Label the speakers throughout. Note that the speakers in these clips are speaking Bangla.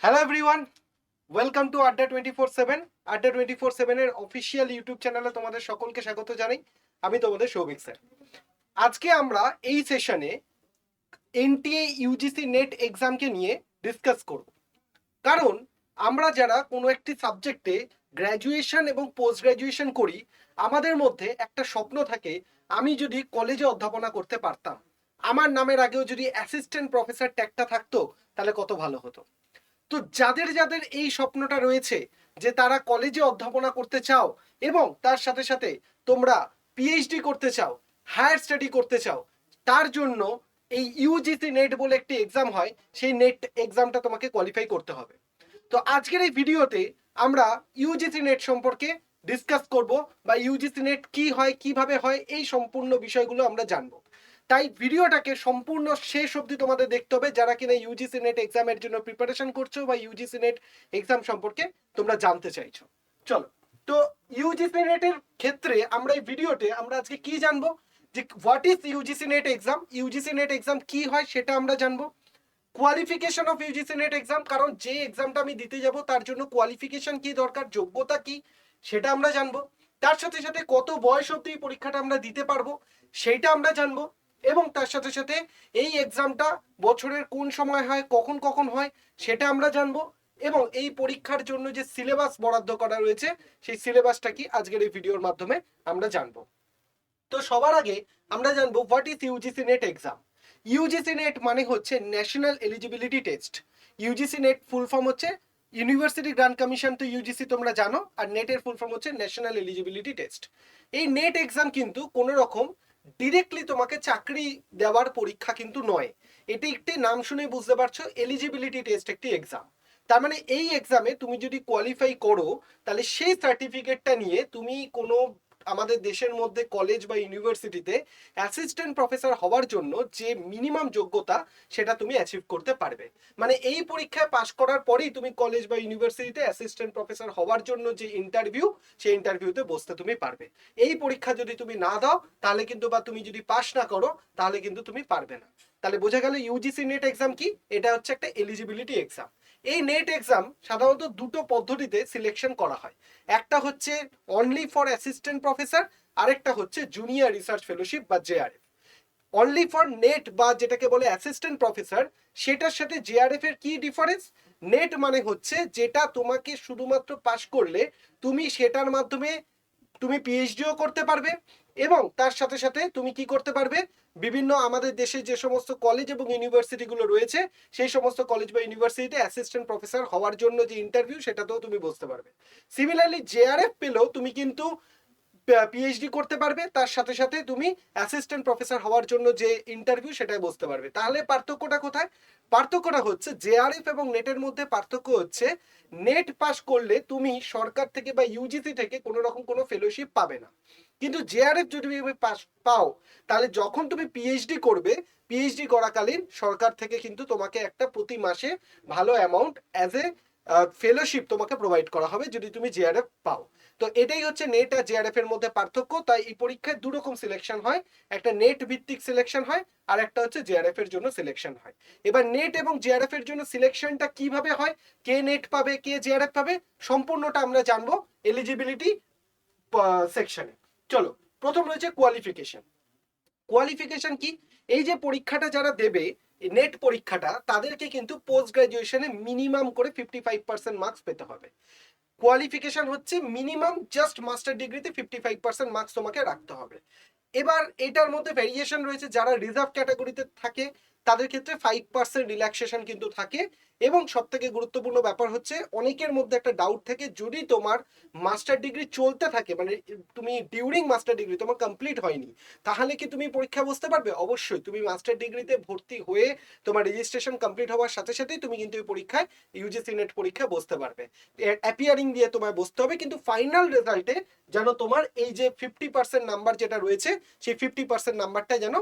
Speaker 1: হ্যালো এভরিওয়ান, ওয়েলকাম টু আড্ডা 24/7। আড্ডা 24/7 এর অফিসিয়াল ইউটিউব চ্যানেলে তোমাদের সকলকে স্বাগত জানাই। আমি তোমাদের সৌভিক স্যার। আজকে আমরা এই সেশনে এনটিএ ইউজিসি নেট এক্সামকে নিয়ে ডিসকাস করব। কারণ আমরা যারা কোনো একটি সাবজেক্টে গ্র্যাজুয়েশন এবং পোস্ট গ্র্যাজুয়েশন করি, আমাদের মধ্যে একটা স্বপ্ন থাকে, আমি যদি কলেজে অধ্যাপনা করতে পারতাম, আমার নামের আগেও যদি অ্যাসিস্ট্যান্ট প্রফেসর ট্যাগটা থাকতো, তাহলে কত ভালো হতো। তো যাদের যাদের এই স্বপ্নটা রয়েছে যে তারা কলেজে অধ্যাপনা করতে চাও এবং তার সাথে সাথে তোমরা পিএইচডি করতে চাও, হায়ার স্টাডি করতে চাও, তার জন্য এই ইউজিসি নেট বলে একটি এক্সাম হয়, সেই নেট এক্সামটা তোমাকে কোয়ালিফাই করতে হবে। তো আজকের এই ভিডিওতে আমরা ইউজিসি নেট সম্পর্কে ডিসকাস করব, বা ইউজিসি নেট কি হয়, কিভাবে হয়, এই সম্পূর্ণ বিষয়গুলো আমরা জানবো। তাই ভিডিওটাকে সম্পূর্ণ শেষ অবধি তোমাদের দেখতে হবে, যারা কিনা ইউজিসি নেট এক্সামের জন্য প্রিপারেশন করছো বা ইউজিসি নেট এক্সাম সম্পর্কে তোমরা জানতে চাইছো। চলো, তো ইউজিসি নেটের ক্ষেত্রে আমরা এই ভিডিওতে আমরা আজকে কি জানবো, যে what is UGC net exam, UGC net exam কি হয় সেটা আমরা জানবো। Qualification of UGC net exam, কারণ যে এক্সামটা আমি দিতে যাব তার জন্য কোয়ালিফিকেশন কি দরকার, যোগ্যতা কি, সেটা আমরা জানবো। তার সাথে সাথে কত বয়স অবধি এই পরীক্ষাটা আমরা দিতে পারবো সেইটা আমরা জানবো। এবং তার সাথে সাথে এই এক্সামটা বছরের কোন সময় হয়, কখন কখন হয়, সেটা আমরা জানবো। এবং এই পরীক্ষার জন্য যে সিলেবাস বরাদ্দ করা রয়েছে, সেই সিলেবাসটা কি আজকের এই ভিডিওর মাধ্যমে আমরা জানবো। তো সবার আগে আমরা জানবো what is UGC net exam. UGC net মানে হচ্ছে national eligibility test. UGC net full form হচ্ছে ইউনিভার্সিটি গ্রান্ট কমিশন, তো ইউজিসি তোমরা জানো, আর নেটের ফুল ফর্ম হচ্ছে ন্যাশনাল এলিজিবিলিটি টেস্ট। এই নেট এক্সাম কিন্তু কোনো রকম ডিরেক্টলি তোমাকে চাকরি দেওয়ার পরীক্ষা কিন্তু নয়। এটি একটি, নাম শুনে বুঝতে পারছো, এলিজিবিলিটি টেস্ট একটি এক্সাম। তার মানে এই এক্সামে তুমি যদি কোয়ালিফাই করো, তাহলে সেই সার্টিফিকেটটা নিয়ে তুমি কোনো আমাদের দেশের মধ্যে কলেজ বা ইউনিভার্সিটিতে অ্যাসিস্ট্যান্ট প্রফেসর হওয়ার জন্য যে মিনিমাম যোগ্যতা, সেটা তুমি অ্যাচিভ করতে পারবে। মানে এই পরীক্ষায় পাশ করার পরেই তুমি কলেজ বা ইউনিভার্সিটিতে অ্যাসিস্ট্যান্ট প্রফেসর হওয়ার জন্য যে ইন্টারভিউ, সেই ইন্টারভিউতে বসতে তুমি পারবে। এই পরীক্ষা যদি তুমি না দাও তাহলে কিন্তু, বা তুমি যদি পাশ না করো তাহলে কিন্তু তুমি পারবে না। তাহলে বোঝা গেল ইউজিসি নেট এক্সাম কি, এটা হচ্ছে একটা এলিজিবিলিটি এক্সাম। এই নেট এক্সাম সাধারণত দুটো পদ্ধতিতে সিলেকশন করা হয়। একটা হচ্ছে অনলি ফর অ্যাসিস্ট্যান্ট প্রফেসর, আরেকটা হচ্ছে জুনিয়র রিসার্চ ফেলোশিপ বা জেআরএফ। অনলি ফর নেট বা যেটাকে বলে অ্যাসিস্ট্যান্ট প্রফেসর, সেটার সাথে জেআরএফ এর কি ডিফারেন্স? নেট মানে হচ্ছে যেটা তোমাকে শুধুমাত্র পাশ করলে তুমি সেটার মাধ্যমে তুমি পিএইচডিও করতে পারবে, এবং তার সাথে সাথে তুমি কি করতে পারবে, বিভিন্ন আমাদের দেশে যে সমস্ত কলেজ এবং ইউনিভার্সিটিগুলো রয়েছে, সেই সমস্ত কলেজ বা ইউনিভার্সিটিতে অ্যাসিস্ট্যান্ট প্রফেসর হওয়ার জন্য যে ইন্টারভিউ, সেটাতেও তুমি বসতে পারবে। সিমিলারলি জেআরএফ পেলেও তুমি কিন্তু পিএইচডি করতে পারবে, তার সাথে সাথে তুমি অ্যাসিস্ট্যান্ট প্রফেসর হওয়ার জন্য যে ইন্টারভিউ, সেটাই বসতে পারবে। তাহলে পার্থক্যটা কোথায়? পার্থক্যটা হচ্ছে জেআরএফ এবং নেটের মধ্যে পার্থক্য হচ্ছে, নেট পাস করলে তুমি সরকার থেকে বা ইউজিসি থেকে কোনো রকম কোনো ফেলোশিপ পাবে না। কিন্তু জেআরএফ যদি তুমি পাস পাও, তাহলে যখন তুমি পিএইচডি করবে, পিএইচডি করাকালীন সরকার থেকে কিন্তু তোমাকে একটা প্রতি মাসে ভালো অ্যামাউন্ট অ্যাজ এ ফেলোশিপ তোমাকে প্রোভাইড করা হবে যদি তুমি জেআরএফ পাও। তো এটাই হচ্ছে নেট আর জেআরএফ এর মধ্যে পার্থক্য। তাই এই পরীক্ষায় দু রকম সিলেকশন হয়, একটা নেট ভিত্তিক সিলেকশন হয়, আর একটা হচ্ছে জেআরএফ এর জন্য সিলেকশন হয়। এবার নেট এবং জেআরএফ এর জন্য সিলেকশনটা কিভাবে হয়, কে নেট পাবে কে জেআরএফ পাবে, সম্পূর্ণটা আমরা জানবো এলিজিবিলিটি সেকশনে। চলো, প্রথম রয়েছে কোয়ালিফিকেশন। কোয়ালিফিকেশন কি? এই যে পরীক্ষাটা যারা দেবে, নেট পরীক্ষাটা, তাদেরকে কিন্তু পোস্ট গ্রাজুয়েশনে মিনিমাম করে 55% মার্কস পেতে হবে। কোয়ালিফিকেশন হচ্ছে মিনিমাম জাস্ট মাস্টার ডিগ্রিতে 55% মার্কস তোমাকে রাখতে হবে। এবার এটার মধ্যে ভ্যারিয়েশন রয়েছে, যারা রিজার্ভ ক্যাটাগরিতে থাকে তাদের ক্ষেত্রে 5% রিল্যাক্সেশন কিন্তু থাকে। এবং সব থেকে গুরুত্বপূর্ণ ব্যাপার হচ্ছে, অনেকের মধ্যে একটা ডাউট থাকে, যদি তোমার মাস্টার ডিগ্রি চলতে থাকে, মানে তুমি ডিউরিং মাস্টার ডিগ্রি তোমার কমপ্লিট হয়নি, তাহলে কি তুমি পরীক্ষা বসতে পারবে? অবশ্যই তুমি মাস্টার ডিগ্রিতে ভর্তি হয়ে তোমার রেজিস্ট্রেশন কমপ্লিট হওয়ার সাথে সাথেই তুমি কিন্তু এই পরীক্ষায়, ইউজিসি নেট পরীক্ষা বসতে পারবে। অ্যাপিয়ারিং দিয়ে তোমায় বসতে হবে, কিন্তু ফাইনাল রেজাল্টে যেন তোমার এই যে 50% নাম্বার যেটা রয়েছে, সেই 50% নাম্বারটা যেন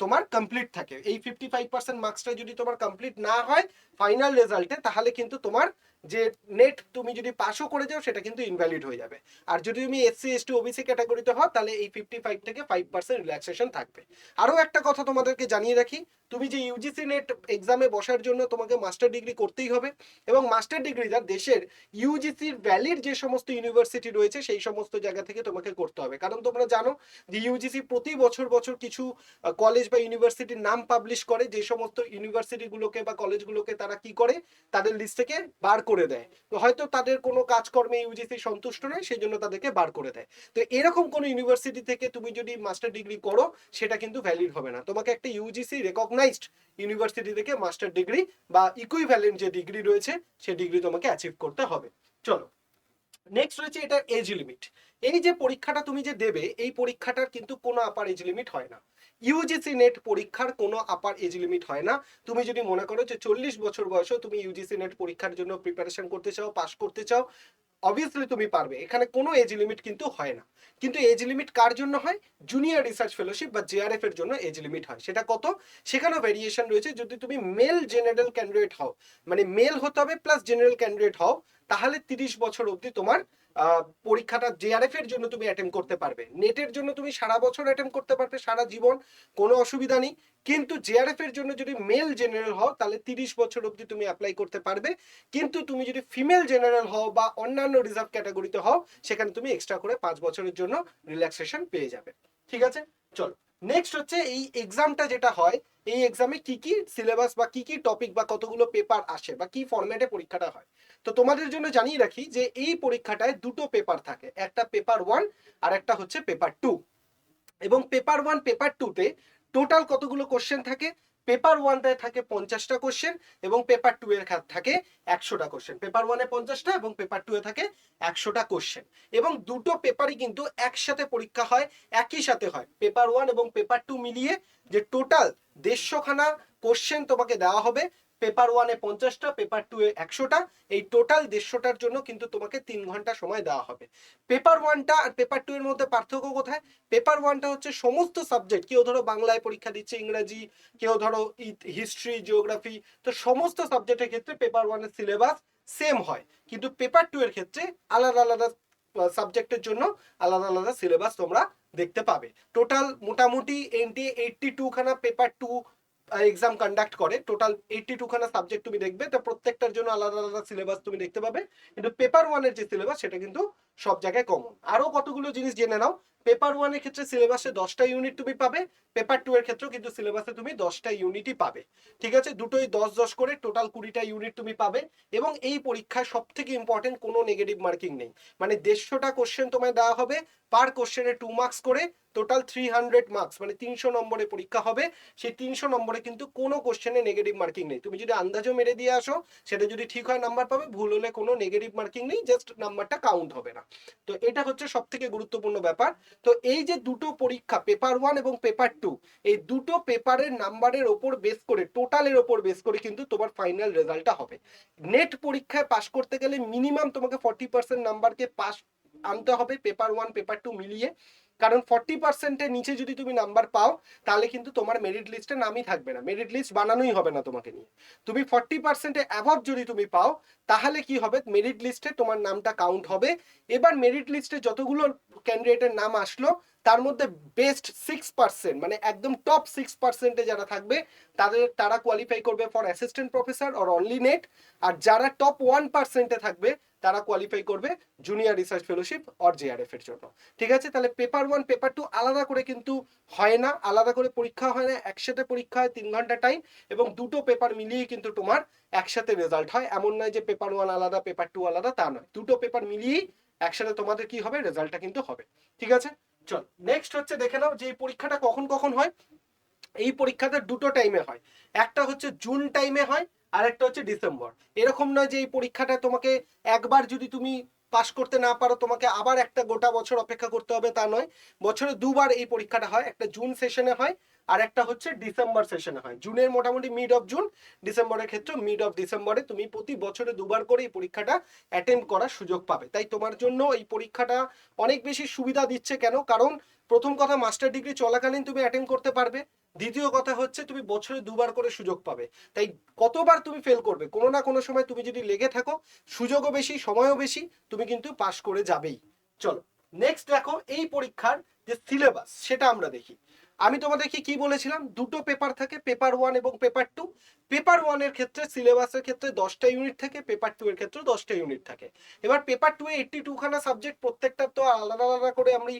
Speaker 1: তোমার কমপ্লিট থাকে। এই 55% মার্কসটা যদি তোমার কমপ্লিট না হয় ফাইনাল রেজাল্টে, তাহলে কিন্তু তোমার যে নেট তুমি যদি পাসও করে যাও সেটা কিন্তু ইনভ্যালিড হয়ে যাবে। আর যদি তুমি এসসি এসটি ওবিসি ক্যাটাগরিতে হও তাহলে এই 55 থেকে 5% রিল্যাক্সেশন থাকবে। আরও একটা কথা তোমাদেরকে জানিয়ে রাখি, তুমি যে ইউজিসি নেট এক্সামে বসার জন্য তোমাকে মাস্টার ডিগ্রি করতেই হবে, এবং মাস্টার ডিগ্রিটা দেশের ইউজিসির ভ্যালিড যে সমস্ত ইউনিভার্সিটি রয়েছে সেই সমস্ত জায়গা থেকে তোমাকে করতে হবে। কারণ তোমরা জানো যে ইউজিসি প্রতি বছর বছর কিছু কলেজ বা ইউনিভার্সিটির নাম পাবলিশ করে, যে সমস্ত ইউনিভার্সিটিগুলোকে বা কলেজগুলোকে তারা কি করে তাদের লিস্ট থেকে বার করে দেয়। তো হয়তো তাদের কোনো কাজকর্মে ইউজিসি সন্তুষ্ট নয়, সেই জন্য তাদেরকে বার করে দেয়। তো এরকম কোনো ইউনিভার্সিটি থেকে তুমি যদি মাস্টার ডিগ্রি করো সেটা কিন্তু ভ্যালিড হবে না। তোমাকে একটা ইউজিসি রেকগনাইজড ইউনিভার্সিটি থেকে মাস্টার ডিগ্রি বা ইকুইভ্যালেন্ট যে ডিগ্রি রয়েছে সেই ডিগ্রি তোমাকে অ্যাচিভ করতে হবে। চলো নেক্সট রয়েছে এটা এজ লিমিট। এই যে পরীক্ষাটা তুমি যে দেবে এই পরীক্ষাটার কিন্তু কোনো আপার এজ লিমিট হয় না। ইউজিসি নেট পরীক্ষার কোনো আপার এজ লিমিট হয় না। তুমি যদি মনে করো যে 40 বছর বয়সেও তুমি ইউজিসি নেট পরীক্ষার জন্য প্রিপারেশন করতে চাও, পাস করতে চাও, অবভিয়াসলি তুমি পারবে, এখানে কোনো এজ লিমিট কিন্তু হয় না। কিন্তু এজ লিমিট কার জন্য হয়? জুনিয়র রিসার্চ ফেলোশিপ বা জেআরএফ এর জন্য এজ লিমিট হয়। সেটা কত? সেখানেও ভেরিয়েশন রয়েছে। যদি তুমি মেল জেনারেল ক্যান্ডিডেট হও, মানে মেল হতে হবে প্লাস জেনারেল ক্যান্ডিডেট হও, তাহলে 30 বছর অবধি তোমার পরীক্ষাটা জেআরএফ এর জন্য তুমি অ্যাটেম্প করতে পারবে। নেটের জন্য তুমি সারা বছর অ্যাটেম্প করতে পারবে, সারা জীবন, কোনো অসুবিধা নেই। কিন্তু জেআরএফ এর জন্য যদি মেল জেনারেল হও তাহলে 30 বছর অবধি তুমি অ্যাপ্লাই করতে পারবে। কিন্তু তুমি যদি ফিমেল জেনারেল হও বা অন্যান্য রিজার্ভ ক্যাটাগরিতে হও সেখানে তুমি এক্সট্রা করে 5 বছরের জন্য রিল্যাক্সেশন পেয়ে যাবে। ঠিক আছে, চলো নেক্সট হচ্ছে এই এক্সামটা যেটা হয়, এই এক্সামে কি কি সিলেবাস বা কি কি টপিক বা কতগুলো পেপার আসে বা কি ফরম্যাটে পরীক্ষাটা হয়। তো তোমাদের জন্য জানিয়ে রাখি যে এই পরীক্ষাটায় দুটো পেপার থাকে, একটা পেপার 1 আর একটা হচ্ছে পেপার 2। এবং পেপার 1 পেপার 2তে টোটাল কতগুলো কোশ্চেন থাকে? পেপার 1টায় থাকে 50টা কোশ্চেন এবং পেপার 2 এর থাকে 100টা কোশ্চেন। পেপার 1 এ 50টা এবং পেপার 2 এ থাকে 100টা কোশ্চেন। এবং দুটো পেপারই কিন্তু একসাথে পরীক্ষা হয়, একই সাথে হয়। পেপার 1 এবং পেপার 2 মিলিয়ে যে টোটাল 150 খানা কোশ্চেন তোমাকে দেওয়া হবে। পেপার 1 এ 50টা, পেপার 2 এ 100টা, এই টোটাল 150টার জন্য কিন্তু তোমাকে 3 ঘন্টা সময় দেওয়া হবে। পেপার 1টা আর পেপার 2 এর মধ্যে পার্থক্য কোথায়? পেপার 1টা হচ্ছে সমস্ত সাবজেক্ট, কেউ ধরো বাংলায় পরীক্ষা দিচ্ছে, ইংরেজি, কেউ ধরো হিস্ট্রি, জিওগ্রাফি, তো সমস্ত সাবজেক্টের ক্ষেত্রে পেপার 1 এর সিলেবাস সেম হয়। কিন্তু পেপার 2 এর ক্ষেত্রে আলাদা আলাদা সাবজেক্টের জন্য আলাদা আলাদা সিলেবাস তোমরা দেখতে পাবে। টোটাল মোটামুটি 82 খানা পেপার 2 এক্সাম কন্ডাক্ট করে। টোটাল 82 খানা সাবজেক্ট তুমি দেখবে, তো প্রত্যেকটার জন্য আলাদা আলাদা সিলেবাস তুমি দেখতে পাবে। কিন্তু পেপার 1 এর যে সিলেবাস সেটা কিন্তু সব জায়গায় কমন। আরো কতগুলো জিনিস জেনে নাও। পেপার 1 এর ক্ষেত্রে সিলেবাসে 10টা ইউনিট তুমি পাবে, পেপার 2 এর ক্ষেত্রেও কিন্তু সিলেবাসে তুমি 10টা ইউনিটই পাবে। ঠিক আছে, দুটোই 10 করে টোটাল 20টা ইউনিট তুমি পাবে। এবং এই পরীক্ষায় সব থেকে ইম্পর্টেন্ট, কোনো নেগেটিভ মার্কিং নেই। মানে 150টা কোশ্চেন তোমায় দেওয়া হবে, পার কোশ্চেনে 2 মার্কস করে, টোটাল 300 মার্কস, মানে 300 নম্বরে পরীক্ষা হবে। সেই 300 নম্বরে কিন্তু কোনো কোশ্চেনে নেগেটিভ মার্কিং নেই। তুমি যদি আন্দাজও মেরে দিয়ে আসো, সেটা যদি ঠিক হয় নাম্বার পাবে, ভুল হলে কোনো নেগেটিভ মার্কিং নেই, জাস্ট নাম্বারটা কাউন্ট হবে না। তো এটা হচ্ছে সব থেকে গুরুত্বপূর্ণ ব্যাপার। তো এই যে দুটো পরীক্ষা, পেপার 1 এবং পেপার 2, এই দুটো পেপারের নাম্বারের ওপর বেস করে, টোটালের ওপর বেস করে কিন্তু তোমার ফাইনাল রেজাল্টটা হবে। নেট পরীক্ষায় পাস করতে গেলে মিনিমাম তোমাকে 40% নাম্বারকে পাস আনতে হবে পেপার 1 পেপার 2 মিলিয়ে। কারণ 40%-এর নিচে যদি তুমি নাম্বার পাও তাহলে কিন্তু তোমার মেরিট লিস্টে নামই থাকবে না, মেরিট লিস্ট বানানোই হবে না তোমাকে নিয়ে। তুমি 40%-এর অ্যাবভ যদি তুমি পাও তাহলে কি হবে, মেরিট লিস্টে তোমার নামটা কাউন্ট হবে। এবার মেরিট লিস্টে যতগুলো ক্যান্ডিডেটের নাম আসলো তার মধ্যে বেস্ট 6%, মানে একদম টপ 6%-এ যারা থাকবে তারা কোয়ালিফাই করবে for assistant professor or only NET. আর যারা টপ 1%-এ থাকবে তারা কোয়ালিফাই করবে junior research fellowship or JRF এর জন্য। ঠিক আছে, তাহলে পেপার 1 পেপার 2 আলাদা করে কিন্তু হয় না, আলাদা করে পরীক্ষা হয় না, একসাথে পরীক্ষা হয় 3 ঘন্টা টাইম, এবং দুটো পেপার মিলিয়ে কিন্তু তোমার একসাথে রেজাল্ট হয়। এমন নয় যে পেপার 1 আলাদা পেপার 2 আলাদা, তা নয়, দুটো পেপার মিলিয়েই একসাথে তোমাদের কি হবে, রেজাল্টটা কিন্তু হবে। ঠিক আছে, চল নেক্সট হচ্ছে দেখে নাও যে এই পরীক্ষাটা কখন কখন হয়। এই পরীক্ষাটা দুটো টাইমে হয়, একটা হচ্ছে জুন টাইমে হয় আর একটা হচ্ছে ডিসেম্বর। এরকম নয় যে এই পরীক্ষাটা তোমাকে একবার যদি তুমি পাশ করতে না পারো তোমাকে আবার একটা গোটা বছর অপেক্ষা করতে হবে, তা নয়। বছরে দুবার এই পরীক্ষাটা হয়, একটা জুন সেশনে হয় আর একটা হচ্ছে ডিসেম্বর সেশনে হয়। জুনের মোটামুটি মিড অফ জুন, ডিসেম্বরের ক্ষেত্রে মিড অফ ডিসেম্বরে তুমি প্রতি বছরে দুবার করে এই পরীক্ষাটা অ্যাটেম্প করার সুযোগ পাবে। তাই তোমার জন্য এই পরীক্ষাটা অনেক বেশি সুবিধা দিচ্ছে। কেন? কারণ প্রথম কথা, মাস্টার ডিগ্রি চলাকালীন তুমি অ্যাটেম্প করতে পারবে। দ্বিতীয় কথা হচ্ছে তুমি বছরে দুবার করে সুযোগ পাবে। তাই কতবার তুমি ফেল করবে, কোনো না কোনো সময় তুমি যদি লেগে থাকো, সুযোগও বেশি, সময়ও বেশি, তুমি কিন্তু পাশ করে যাবেই। চলো নেক্সট দেখো, এই পরীক্ষার যে সিলেবাস সেটা আমরা দেখি। আমি তোমাদেরকে কি বলেছিলাম, দুটো পেপার থাকে, পেপার 1 এবং পেপার 2। পেপার 1 এর ক্ষেত্রে সিলেবাসের ক্ষেত্রে 10টা ইউনিট থাকে, পেপার 2 এর ক্ষেত্রে 10টা ইউনিট থাকে। এবার পেপার 2 এ 82 খানা সাবজেক্ট, প্রত্যেকটা তো আলাদা আলাদা করে আমি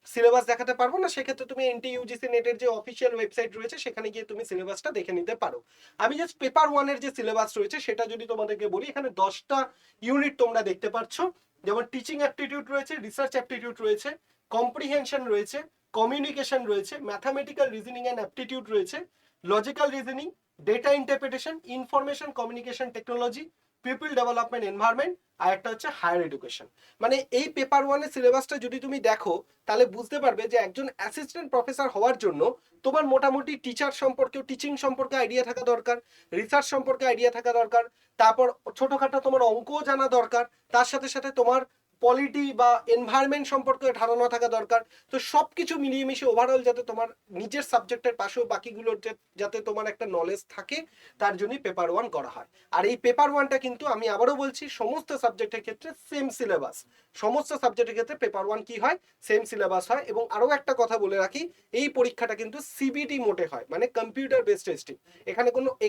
Speaker 1: সিলেবাস দেখাতে পারবো না। সেক্ষেত্রে তুমি NTUGC নেটের যে অফিসিয়াল ওয়েবসাইট রয়েছে সেখানে গিয়ে তুমি সিলেবাসটা দেখে নিতে পারো। আমি জাস্ট পেপার 1 এর যে সিলেবাস রয়েছে সেটা যদি তোমাদেরকে বলি, এখানে 10টা ইউনিট তোমরা দেখতে পাচ্ছ। যেমন টিচিং অ্যাপটিটিউড রয়েছে, রিসার্চ অ্যাপটিটিউড রয়েছে, কম্প্রিহেনশন রয়েছে, কমিউনিকেশন রয়েছে, ম্যাথামেটিক্যাল রিজনিং অ্যান্ড অ্যাপটিটিউড রয়েছে, logical reasoning, data interpretation, information communication technology, people development environment, আর একটা হচ্ছে হায়ার এডুকেশন। মানে এই পেপার 1 এর সিলেবাসটা যদি তুমি দেখো তাহলে বুঝতে পারবে যে একজন অ্যাসিস্ট্যান্ট প্রফেসর হওয়ার জন্য তোমার মোটামুটি টিচার সম্পর্কে, টিচিং সম্পর্কে আইডিয়া থাকা দরকার, রিসার্চ সম্পর্কে আইডিয়া থাকা দরকার, তারপর ছোটখাটো তোমার অঙ্কও জানা দরকার, তার সাথে সাথে তোমার পলিটি বা এনভায়রনমেন্ট সম্পর্কে ধারণা থাকা দরকার। তো সবকিছু মিলিয়ে মিশিয়ে ওভারঅল যাতে তোমার নিজের সাবজেক্টের পাশেও বাকিগুলোর যাতে তোমার একটা নলেজ থাকে, তার জন্যই পেপার 1 করা হয়। আর এই পেপার 1টা কিন্তু আমি আবারও বলছি, সমস্ত সাবজেক্টের ক্ষেত্রে সেম সিলেবাস। সমস্ত সাবজেক্টের ক্ষেত্রে পেপার 1 কি হয়, সেম সিলেবাস হয়। এবং আরও একটা কথা বলে রাখি, এই পরীক্ষাটা কিন্তু CBT মোডে হয়, মানে কম্পিউটার বেসড টেস্টিং।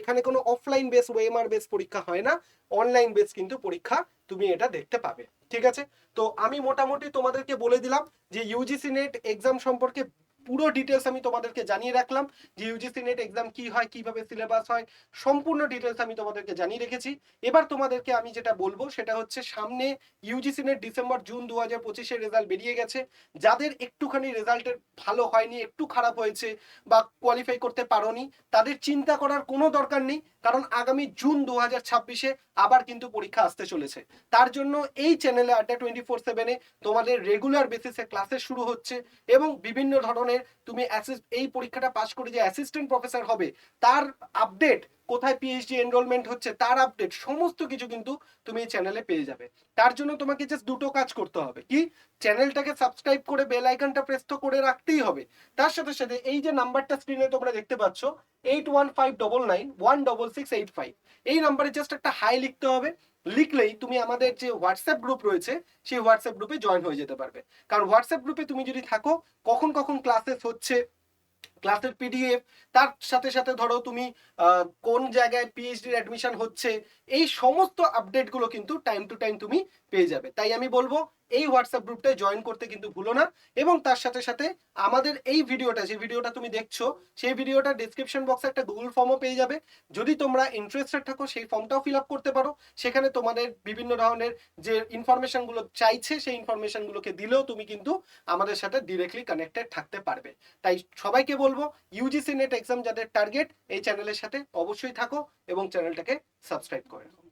Speaker 1: এখানে কোনো অফলাইন বেস ওএমআর বেস পরীক্ষা হয় না, অনলাইন বেস কিন্তু পরীক্ষা তুমি এটা দেখতে পাবে। ঠিক আছে, তো আমি মোটামুটি তোমাদেরকে বলে দিলাম যে ইউজিসি নেট এক্সাম সম্পর্কে পুরো ডিটেলস আমি তোমাদেরকে জানিয়ে রাখলাম, যে ইউজিসি নেট এক্সাম কি হয়, কিভাবে সিলেবাস হয়, সম্পূর্ণ ডিটেলস আমি তোমাদেরকে জানিয়ে রেখেছি। এবার তোমাদেরকে আমি যেটা বলবো সেটা হচ্ছে, সামনে ইউজিসি নেট ডিসেম্বর জুন 2025-এর রেজাল্ট বেরিয়ে গেছে। যাদের একটুখানি রেজাল্টের ভালো হয়নি, একটু খারাপ হয়েছে বা কোয়ালিফাই করতে পারোনি, তাদের চিন্তা করার কোনো দরকার নেই, কারণ আগামী জুন 2026-এ আবার কিন্তু পরীক্ষা আসতে চলেছে। তার জন্য এই চ্যানেলে আড্ডা 24/7-এ তোমাদের রেগুলার বেসিসে ক্লাসেস শুরু হচ্ছে, এবং বিভিন্ন ধরনের তুমি এই পরীক্ষাটা পাস করে যে অ্যাসিস্ট্যান্ট প্রফেসর হবে তার আপডেট, কোথায় পিএইচডি এনরোলমেন্ট হচ্ছে তার আপডেট, সমস্ত কিছু কিন্তু তুমি এই চ্যানেলে পেয়ে যাবে। তার জন্য তোমাকে জাস্ট দুটো কাজ করতে হবে, কি, চ্যানেলটাকে সাবস্ক্রাইব করে বেল আইকনটা প্রেস তো করে রাখতেই হবে। তার সাথে সাথে এই যে নাম্বারটা স্ক্রিনে তোমরা দেখতে পাচ্ছ, 8159916685, এই নাম্বারে জাস্ট একটা হাই লিখতে হবে। লিখলেই তুমি আমাদের যে হোয়াটসঅ্যাপ গ্রুপ রয়েছে সেই হোয়াটসঅ্যাপ গ্রুপে জয়েন হয়ে যেতে পারবে। কারণ হোয়াটসঅ্যাপ গ্রুপে তুমি যদি থাকো, কখন কখন ক্লাসেস হচ্ছে, ক্লাসের পিডিএফ, তার সাথে সাথে ধরো তুমি কোন জায়গায় পিএইচডির অ্যাডমিশন হচ্ছে, এই সমস্ত আপডেটগুলো কিন্তু টাইম টু টাইম তুমি পেয়ে যাবে। তাই আমি বলবো এই হোয়াটসঅ্যাপ গ্রুপটায় জয়েন করতে কিন্তু ভুলো না। এবং তার সাথে সাথে আমাদের এই ভিডিওটা, যে ভিডিওটা তুমি দেখছো, সেই ভিডিওটা ডিসক্রিপশন বক্সে একটা গুগল ফর্মও পেয়ে যাবে। যদি তোমরা ইন্টারেস্টেড থাকো সেই ফর্মটাও ফিল আপ করতে পারো। সেখানে তোমাদের বিভিন্ন ধরনের যে ইনফরমেশনগুলো চাইছে সেই ইনফরমেশনগুলোকে দিলেও তুমি কিন্তু আমাদের সাথে ডিরেক্টলি কানেক্টেড থাকতে পারবে। তাই সবাইকে বলবো, ইউজিসি নেট এক্সাম যাদের টার্গেট, এই চ্যানেলের সাথে অবশ্যই থাকো এবং চ্যানেলটাকে সাবস্ক্রাইব করে রাখো।